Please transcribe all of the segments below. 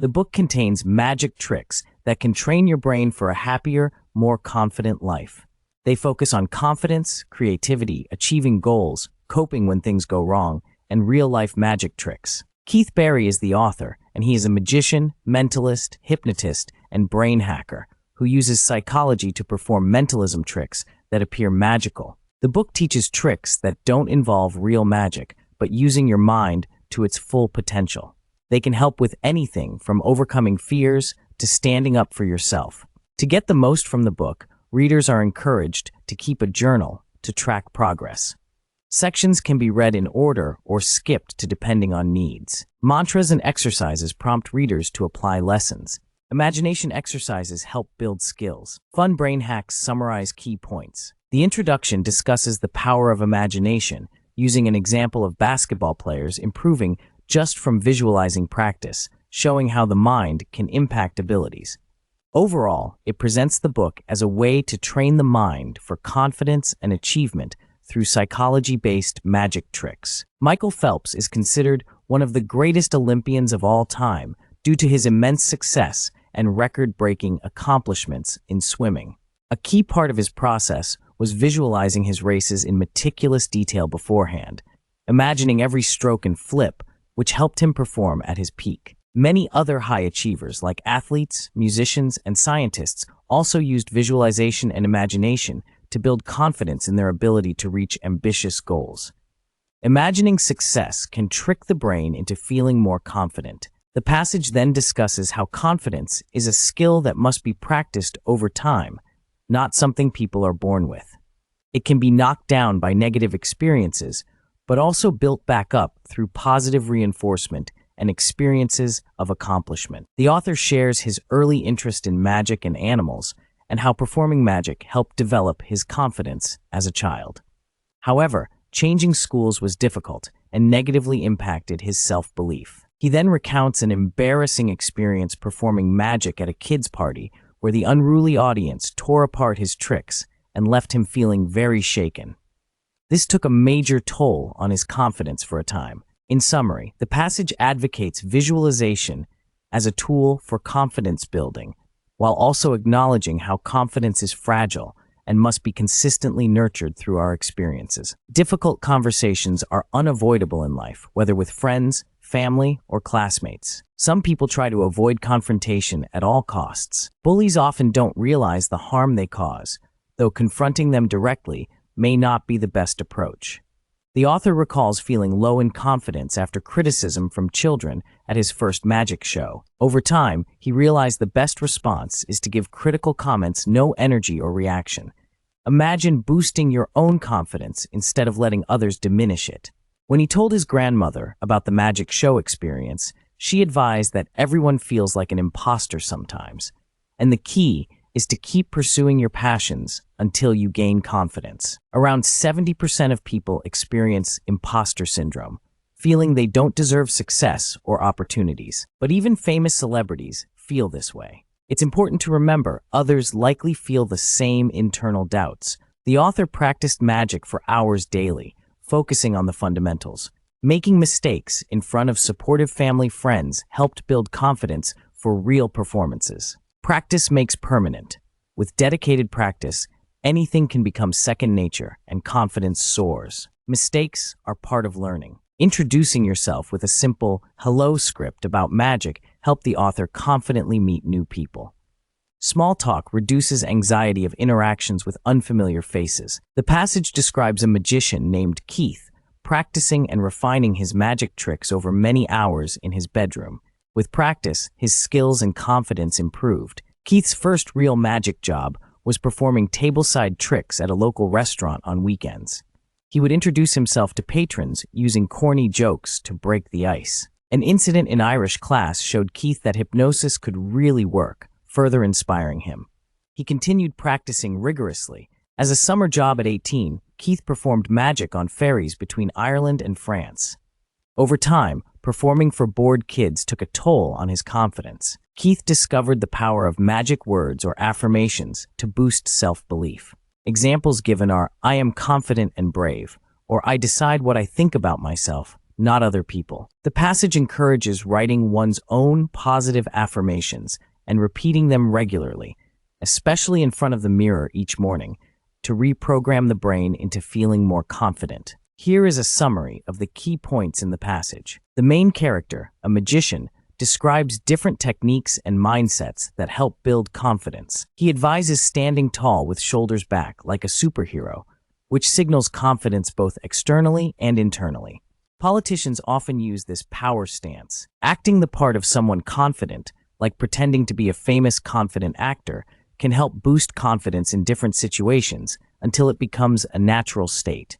The book contains magic tricks that can train your brain for a happier, more confident life. They focus on confidence, creativity, achieving goals, coping when things go wrong, and real-life magic tricks. Keith Barry is the author, and he is a magician, mentalist, hypnotist, and brain hacker who uses psychology to perform mentalism tricks that appear magical. The book teaches tricks that don't involve real magic, but using your mind to its full potential. They can help with anything from overcoming fears to standing up for yourself. To get the most from the book, readers are encouraged to keep a journal to track progress. Sections can be read in order or skipped depending on needs. Mantras and exercises prompt readers to apply lessons. Imagination exercises help build skills. Fun brain hacks summarize key points. The introduction discusses the power of imagination, using an example of basketball players improving just from visualizing practice, showing how the mind can impact abilities. Overall, it presents the book as a way to train the mind for confidence and achievement through psychology-based magic tricks. Michael Phelps is considered one of the greatest Olympians of all time due to his immense success and record-breaking accomplishments in swimming. A key part of his process was visualizing his races in meticulous detail beforehand, imagining every stroke and flip, which helped him perform at his peak. Many other high achievers, like athletes, musicians, and scientists, also used visualization and imagination to build confidence in their ability to reach ambitious goals. Imagining success can trick the brain into feeling more confident. The passage then discusses how confidence is a skill that must be practiced over time, not something people are born with. It can be knocked down by negative experiences, but also built back up through positive reinforcement and experiences of accomplishment. The author shares his early interest in magic and animals, and how performing magic helped develop his confidence as a child. However, changing schools was difficult and negatively impacted his self-belief. He then recounts an embarrassing experience performing magic at a kids' party where the unruly audience tore apart his tricks and left him feeling very shaken. This took a major toll on his confidence for a time. In summary, the passage advocates visualization as a tool for confidence building, while also acknowledging how confidence is fragile and must be consistently nurtured through our experiences. Difficult conversations are unavoidable in life, whether with friends, family, or classmates. Some people try to avoid confrontation at all costs. Bullies often don't realize the harm they cause, though confronting them directly may not be the best approach. The author recalls feeling low in confidence after criticism from children at his first magic show. Over time, he realized the best response is to give critical comments no energy or reaction. Imagine boosting your own confidence instead of letting others diminish it. When he told his grandmother about the magic show experience, she advised that everyone feels like an imposter sometimes, and the key is to keep pursuing your passions until you gain confidence. Around 70% of people experience imposter syndrome, feeling they don't deserve success or opportunities. But even famous celebrities feel this way. It's important to remember others likely feel the same internal doubts. The author practiced magic for hours daily, focusing on the fundamentals. Making mistakes in front of supportive family friends helped build confidence for real performances. Practice makes permanent. With dedicated practice, anything can become second nature and confidence soars. Mistakes are part of learning. Introducing yourself with a simple hello script about magic helped the author confidently meet new people. Small talk reduces anxiety of interactions with unfamiliar faces. The passage describes a magician named Keith, practicing and refining his magic tricks over many hours in his bedroom. With practice, his skills and confidence improved. Keith's first real magic job was performing tableside tricks at a local restaurant on weekends. He would introduce himself to patrons using corny jokes to break the ice. An incident in Irish class showed Keith that hypnosis could really work, further inspiring him. He continued practicing rigorously. As a summer job at 18, Keith performed magic on ferries between Ireland and France. Over time, performing for bored kids took a toll on his confidence. Keith discovered the power of magic words or affirmations to boost self-belief. Examples given are, "I am confident and brave," or "I decide what I think about myself, not other people. The passage encourages writing one's own positive affirmations and repeating them regularly, especially in front of the mirror each morning, to reprogram the brain into feeling more confident. Here is a summary of the key points in the passage. The main character, a magician, describes different techniques and mindsets that help build confidence. He advises standing tall with shoulders back like a superhero, which signals confidence both externally and internally. Politicians often use this power stance. Acting the part of someone confident, like pretending to be a famous confident actor, can help boost confidence in different situations until it becomes a natural state.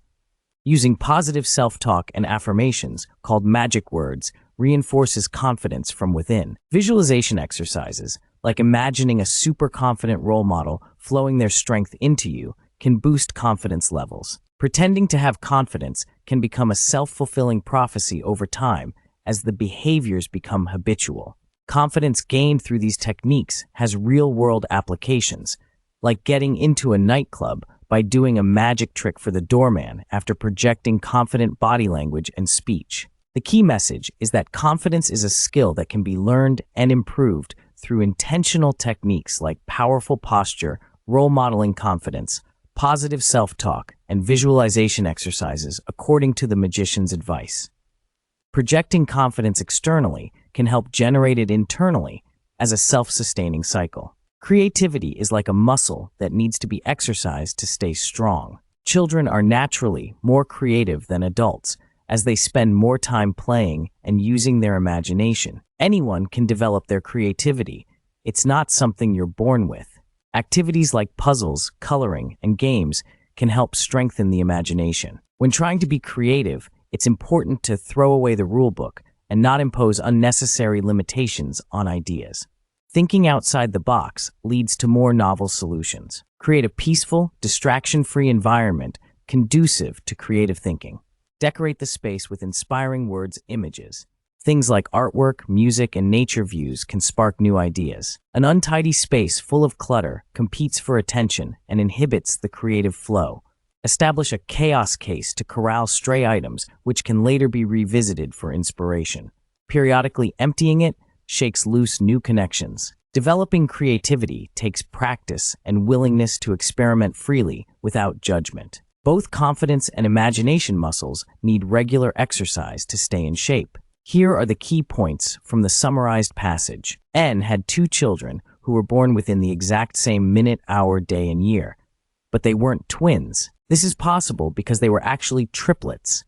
Using positive self-talk and affirmations, called magic words, reinforces confidence from within. Visualization exercises, like imagining a super confident role model flowing their strength into you, can boost confidence levels. Pretending to have confidence can become a self-fulfilling prophecy over time as the behaviors become habitual. Confidence gained through these techniques has real-world applications, like getting into a nightclub by doing a magic trick for the doorman after projecting confident body language and speech. The key message is that confidence is a skill that can be learned and improved through intentional techniques like powerful posture, role modeling confidence, positive self-talk, and visualization exercises according to the magician's advice. Projecting confidence externally can help generate it internally as a self-sustaining cycle. Creativity is like a muscle that needs to be exercised to stay strong. Children are naturally more creative than adults as they spend more time playing and using their imagination. Anyone can develop their creativity. It's not something you're born with. Activities like puzzles, coloring, and games can help strengthen the imagination. When trying to be creative, it's important to throw away the rulebook and not impose unnecessary limitations on ideas. Thinking outside the box leads to more novel solutions. Create a peaceful, distraction-free environment conducive to creative thinking. Decorate the space with inspiring words, images. Things like artwork, music, and nature views can spark new ideas. An untidy space full of clutter competes for attention and inhibits the creative flow. Establish a chaos case to corral stray items, which can later be revisited for inspiration. Periodically emptying it shakes loose new connections. Developing creativity takes practice and willingness to experiment freely without judgment. Both confidence and imagination muscles need regular exercise to stay in shape. Here are the key points from the summarized passage. N had 2 children who were born within the exact same minute, hour, day, and year. But they weren't twins. This is possible because they were actually triplets.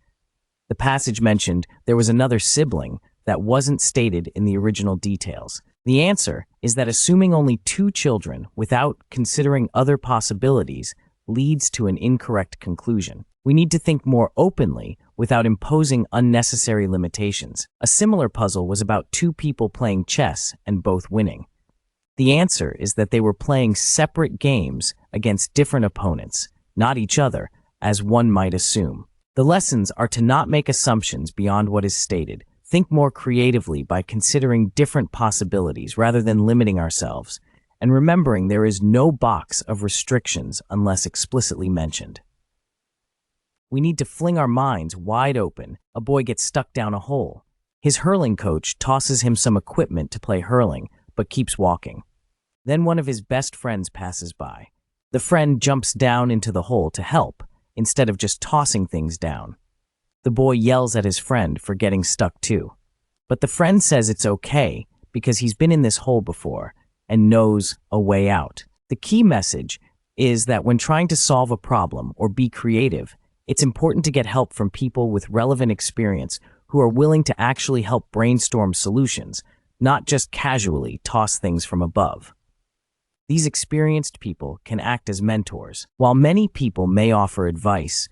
The passage mentioned there was another sibling that wasn't stated in the original details. The answer is that assuming only 2 children without considering other possibilities leads to an incorrect conclusion. We need to think more openly without imposing unnecessary limitations. A similar puzzle was about 2 people playing chess and both winning. The answer is that they were playing separate games against different opponents, not each other, as one might assume. The lessons are to not make assumptions beyond what is stated. Think more creatively by considering different possibilities rather than limiting ourselves, and remembering there is no box of restrictions unless explicitly mentioned. We need to fling our minds wide open. A boy gets stuck down a hole. His hurling coach tosses him some equipment to play hurling, but keeps walking. Then one of his best friends passes by. The friend jumps down into the hole to help, instead of just tossing things down. The boy yells at his friend for getting stuck too. But the friend says it's okay because he's been in this hole before and knows a way out. The key message is that when trying to solve a problem or be creative, it's important to get help from people with relevant experience who are willing to actually help brainstorm solutions, not just casually toss things from above. These experienced people can act as mentors. While many people may offer advice,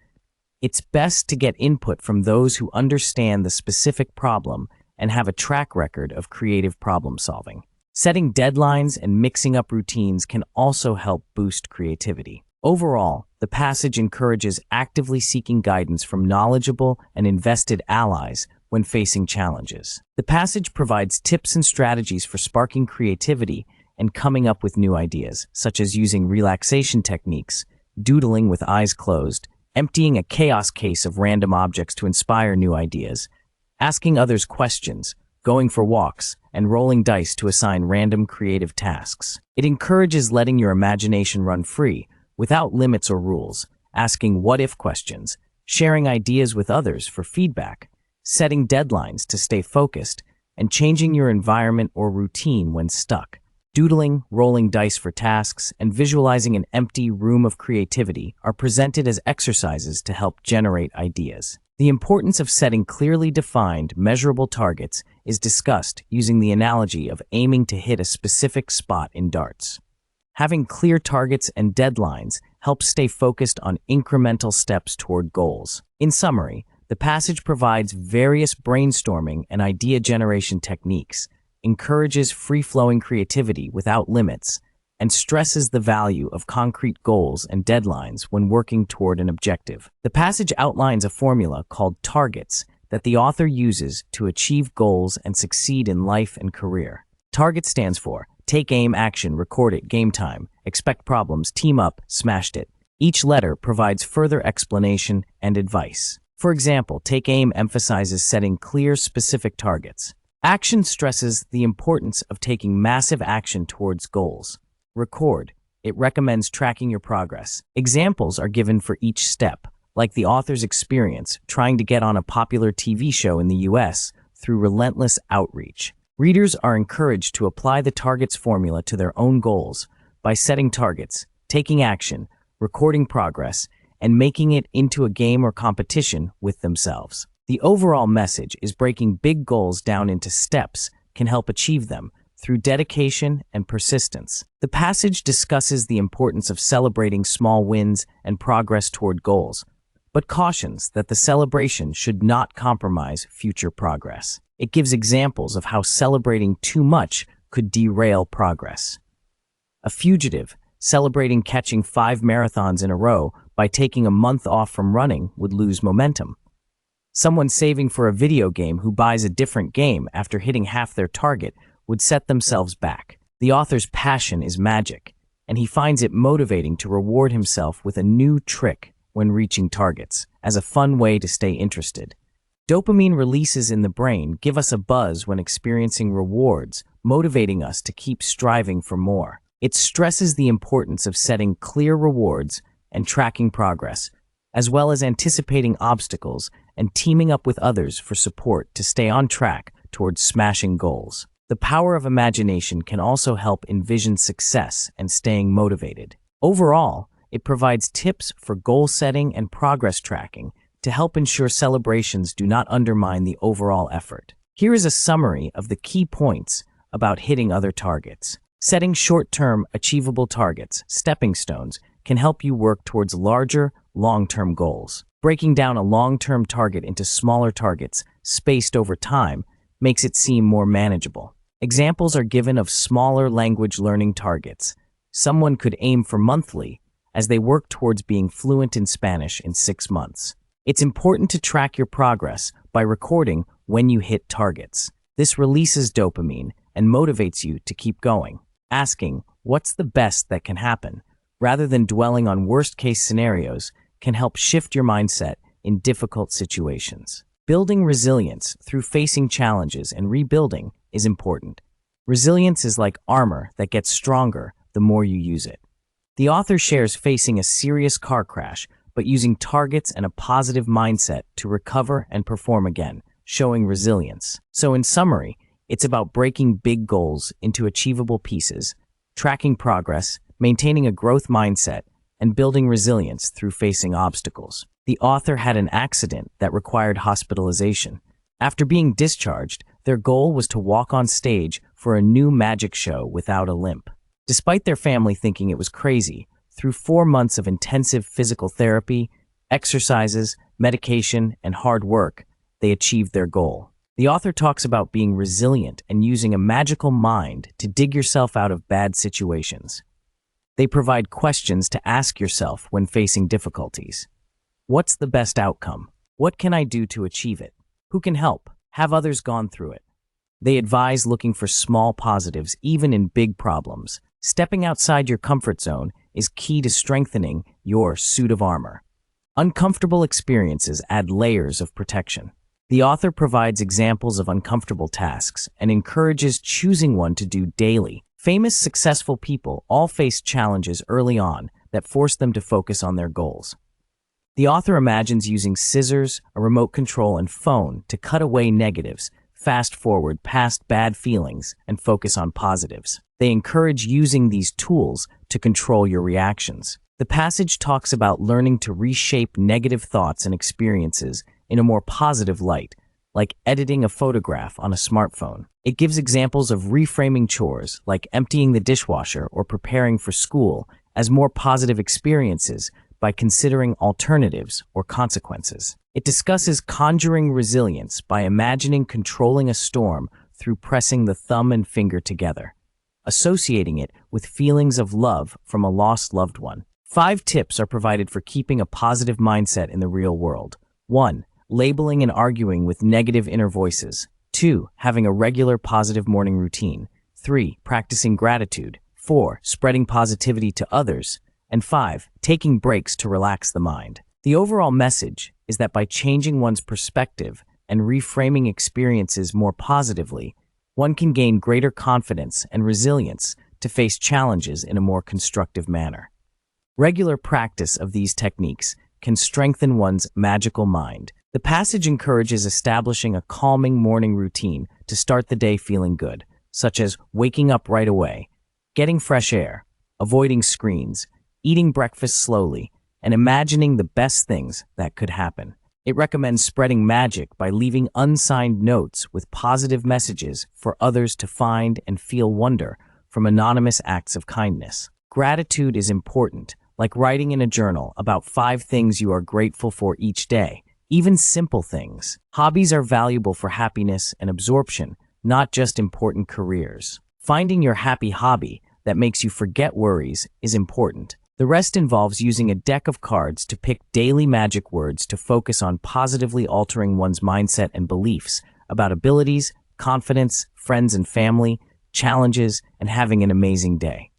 it's best to get input from those who understand the specific problem and have a track record of creative problem solving. Setting deadlines and mixing up routines can also help boost creativity. Overall, the passage encourages actively seeking guidance from knowledgeable and invested allies when facing challenges. The passage provides tips and strategies for sparking creativity and coming up with new ideas, such as using relaxation techniques, doodling with eyes closed, emptying a chaos case of random objects to inspire new ideas, asking others questions, going for walks, and rolling dice to assign random creative tasks. It encourages letting your imagination run free, without limits or rules, asking what-if questions, sharing ideas with others for feedback, setting deadlines to stay focused, and changing your environment or routine when stuck. Doodling, rolling dice for tasks, and visualizing an empty room of creativity are presented as exercises to help generate ideas. The importance of setting clearly defined, measurable targets is discussed using the analogy of aiming to hit a specific spot in darts. Having clear targets and deadlines helps stay focused on incremental steps toward goals. In summary, the passage provides various brainstorming and idea generation techniques, encourages free-flowing creativity without limits, and stresses the value of concrete goals and deadlines when working toward an objective. The passage outlines a formula called targets that the author uses to achieve goals and succeed in life and career. TARGET stands for take aim, action, record it, game time, expect problems, team up, smashed it. Each letter provides further explanation and advice. For example, take aim emphasizes setting clear, specific targets. Action stresses the importance of taking massive action towards goals. Record. It recommends tracking your progress. Examples are given for each step, like the author's experience trying to get on a popular TV show in the US through relentless outreach. Readers are encouraged to apply the targets formula to their own goals by setting targets, taking action, recording progress, and making it into a game or competition with themselves. The overall message is breaking big goals down into steps can help achieve them through dedication and persistence. The passage discusses the importance of celebrating small wins and progress toward goals, but cautions that the celebration should not compromise future progress. It gives examples of how celebrating too much could derail progress. A fugitive celebrating catching 5 marathons in a row by taking a month off from running would lose momentum. Someone saving for a video game who buys a different game after hitting half their target would set themselves back. The author's passion is magic, and he finds it motivating to reward himself with a new trick when reaching targets, as a fun way to stay interested. Dopamine releases in the brain give us a buzz when experiencing rewards, motivating us to keep striving for more. It stresses the importance of setting clear rewards and tracking progress, as well as anticipating obstacles and teaming up with others for support to stay on track towards smashing goals. The power of imagination can also help envision success and staying motivated. Overall, it provides tips for goal setting and progress tracking to help ensure celebrations do not undermine the overall effort. Here is a summary of the key points about hitting other targets. Setting short-term, achievable targets, stepping stones, can help you work towards larger, long-term goals. Breaking down a long-term target into smaller targets, spaced over time, makes it seem more manageable. Examples are given of smaller language learning targets. Someone could aim for monthly, as they work towards being fluent in Spanish in 6 months. It's important to track your progress by recording when you hit targets. This releases dopamine and motivates you to keep going. Asking, what's the best that can happen, rather than dwelling on worst-case scenarios, can help shift your mindset in difficult situations. Building resilience through facing challenges and rebuilding is important. Resilience is like armor that gets stronger the more you use it. The author shares facing a serious car crash, but using targets and a positive mindset to recover and perform again, showing resilience. So in summary, it's about breaking big goals into achievable pieces, tracking progress, maintaining a growth mindset, and building resilience through facing obstacles. The author had an accident that required hospitalization. After being discharged, their goal was to walk on stage for a new magic show without a limp. Despite their family thinking it was crazy, through 4 months of intensive physical therapy, exercises, medication, and hard work, they achieved their goal. The author talks about being resilient and using a magical mind to dig yourself out of bad situations. They provide questions to ask yourself when facing difficulties. What's the best outcome? What can I do to achieve it? Who can help? Have others gone through it? They advise looking for small positives even in big problems. Stepping outside your comfort zone is key to strengthening your suit of armor. Uncomfortable experiences add layers of protection. The author provides examples of uncomfortable tasks and encourages choosing one to do daily. Famous, successful people all faced challenges early on that forced them to focus on their goals. The author imagines using scissors, a remote control, and phone to cut away negatives, fast forward past bad feelings, and focus on positives. They encourage using these tools to control your reactions. The passage talks about learning to reshape negative thoughts and experiences in a more positive light, like editing a photograph on a smartphone. It gives examples of reframing chores, like emptying the dishwasher or preparing for school, as more positive experiences by considering alternatives or consequences. It discusses conjuring resilience by imagining controlling a storm through pressing the thumb and finger together, associating it with feelings of love from a lost loved one. 5 tips are provided for keeping a positive mindset in the real world. 1. Labeling and arguing with negative inner voices. 2. Having a regular positive morning routine. 3. Practicing gratitude. 4. Spreading positivity to others. And 5. Taking breaks to relax the mind. The overall message is that by changing one's perspective and reframing experiences more positively, one can gain greater confidence and resilience to face challenges in a more constructive manner. Regular practice of these techniques can strengthen one's magical mind. The passage encourages establishing a calming morning routine to start the day feeling good, such as waking up right away, getting fresh air, avoiding screens, eating breakfast slowly, and imagining the best things that could happen. It recommends spreading magic by leaving unsigned notes with positive messages for others to find and feel wonder from anonymous acts of kindness. Gratitude is important, like writing in a journal about 5 things you are grateful for each day, even simple things. Hobbies are valuable for happiness and absorption, not just important careers. Finding your happy hobby that makes you forget worries is important. The rest involves using a deck of cards to pick daily magic words to focus on positively altering one's mindset and beliefs about abilities, confidence, friends and family, challenges, and having an amazing day.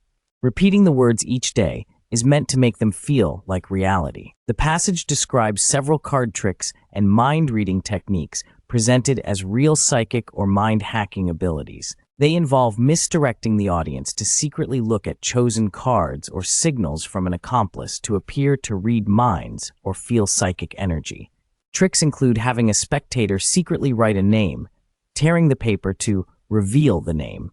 Repeating the words each day is meant to make them feel like reality. The passage describes several card tricks and mind-reading techniques presented as real psychic or mind-hacking abilities. They involve misdirecting the audience to secretly look at chosen cards or signals from an accomplice to appear to read minds or feel psychic energy. Tricks include having a spectator secretly write a name, tearing the paper to reveal the name,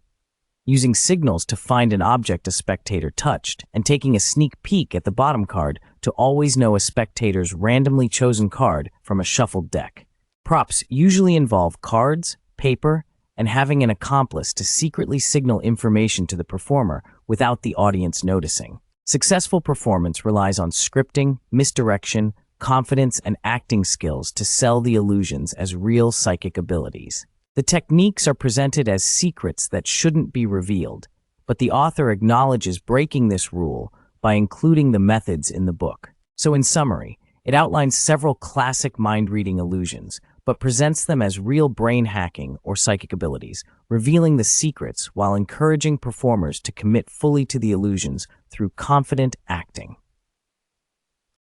using signals to find an object a spectator touched, and taking a sneak peek at the bottom card to always know a spectator's randomly chosen card from a shuffled deck. Props usually involve cards, paper, and having an accomplice to secretly signal information to the performer without the audience noticing. Successful performance relies on scripting, misdirection, confidence, and acting skills to sell the illusions as real psychic abilities. The techniques are presented as secrets that shouldn't be revealed, but the author acknowledges breaking this rule by including the methods in the book. So in summary, it outlines several classic mind-reading illusions, but presents them as real brain hacking or psychic abilities, revealing the secrets while encouraging performers to commit fully to the illusions through confident acting.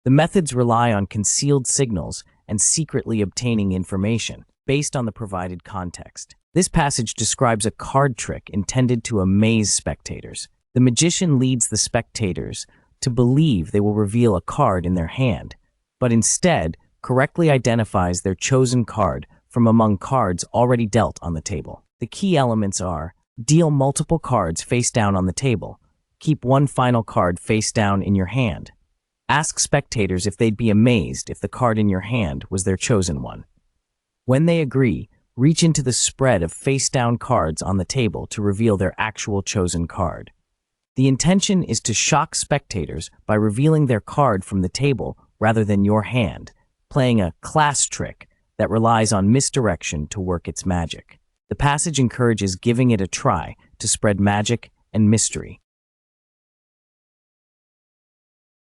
The methods rely on concealed signals and secretly obtaining information, based on the provided context. This passage describes a card trick intended to amaze spectators. The magician leads the spectators to believe they will reveal a card in their hand, but instead correctly identifies their chosen card from among cards already dealt on the table. The key elements are: deal multiple cards face down on the table, keep one final card face down in your hand, ask spectators if they'd be amazed if the card in your hand was their chosen one. When they agree, reach into the spread of face-down cards on the table to reveal their actual chosen card. The intention is to shock spectators by revealing their card from the table rather than your hand, playing a class trick that relies on misdirection to work its magic. The passage encourages giving it a try to spread magic and mystery.